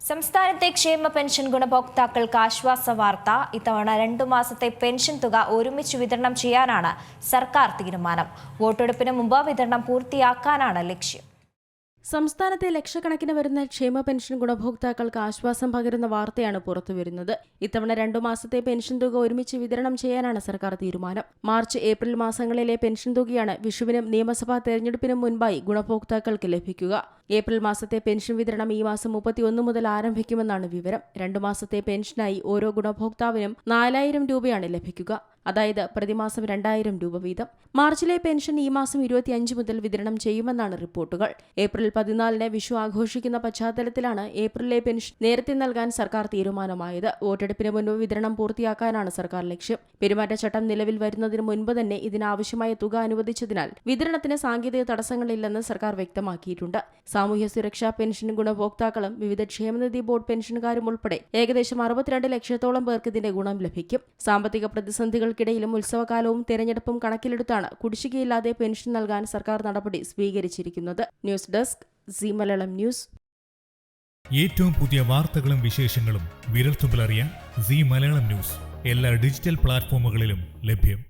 സംസ്ഥാനത്തെ ക്ഷേമ പെൻഷൻ ഗുണഭോക്താക്കൾക്ക് ആശ്വാസ വാർത്ത. ഇത്തവണ 2 മാസത്തെ പെൻഷൻ തുക ഒരുമിച്ച് വിതരണം ചെയ്യാനാണ് സർക്കാർ തീരുമാനം. വോട്ടെടുപ്പിന് മുമ്പ് വിതരണം പൂർത്തിയാക്കാനാണ് ലക്ഷ്യം. സംസ്ഥാനത്തെ ലക്ഷക്കണക്കിന് വരുന്ന ക്ഷേമ പെൻഷൻ ഗുണഭോക്താക്കൾക്ക് ആശ്വാസം പകരുന്ന വാർത്തയാണ് പുറത്തുവരുന്നത്. ഇത്തവണ 2 മാസത്തെ പെൻഷൻ തുക ഒരുമിച്ച് വിതരണം ചെയ്യാനാണ് സർക്കാർ തീരുമാനം. മാർച്ച്, ഏപ്രിൽ മാസങ്ങളിലെ പെൻഷൻ തുകയാണ് വിഷുവിനും നിയമസഭാ തെരഞ്ഞെടുപ്പിനും മുൻപായി ഗുണഭോക്താക്കൾക്ക് ലഭിക്കുക. ഏപ്രിൽ മാസത്തെ പെൻഷൻ വിതരണം ഈ മാസം 31 മുതൽ ആരംഭിക്കുമെന്നാണ് വിവരം. 2 മാസത്തെ പെൻഷനായി ഓരോ ഗുണഭോക്താവിനും 4000 രൂപയാണ് ലഭിക്കുക. അതായത് പ്രതിമാസം 2000 രൂപ വീതം. മാർച്ചിലെ പെൻഷൻ ഈ മാസം 25 മുതൽ വിതരണം ചെയ്യുമെന്നാണ് റിപ്പോർട്ടുകൾ. ഏപ്രിൽ 14-ന് വിഷു ആഘോഷിക്കുന്ന പശ്ചാത്തലത്തിലാണ് ഏപ്രിലിലെ പെൻഷൻ നേരത്തെ നൽകാൻ സർക്കാർ തീരുമാനമായത്. വോട്ടെടുപ്പിന് മുൻപ് വിതരണം പൂർത്തിയാക്കാനാണ് സർക്കാർ ലക്ഷ്യം. പെരുമാറ്റച്ചട്ടം നിലവിൽ വരുന്നതിന് മുൻപ് തന്നെ ഇതിനാവശ്യമായ തുക അനുവദിച്ചതിനാൽ വിതരണത്തിന് സാങ്കേതിക തടസ്സങ്ങളില്ലെന്ന് സർക്കാർ വ്യക്തമാക്കിയിട്ടുണ്ട്. സാമൂഹ്യ സുരക്ഷാ പെൻഷൻ ഗുണഭോക്താക്കളും വിവിധ ക്ഷേമനിധി ബോർഡ് പെൻഷൻകാരും ഉൾപ്പെടെ ഏകദേശം 62 ലക്ഷത്തോളം പേർക്ക് ഇതിന്റെ ഗുണം ലഭിക്കും. സാമ്പത്തിക പ്രതിസന്ധികൾക്കിടയിലും ഉത്സവകാലവും തെരഞ്ഞെടുപ്പും കണക്കിലെടുത്താണ് കുടിശ്ശികയില്ലാതെ പെൻഷൻ നൽകാൻ സർക്കാർ നടപടി സ്വീകരിച്ചിരിക്കുന്നത്. News desk Zee Malayalam news. ഏറ്റവും പുതിയ വാർത്തകളും വിശേഷങ്ങളും വിരൽത്തുമ്പിലറിയാൻ സീ മലയാളം ന്യൂസ് എല്ലാ ഡിജിറ്റൽ പ്ലാറ്റ്ഫോമുകളിലും ലഭ്യം.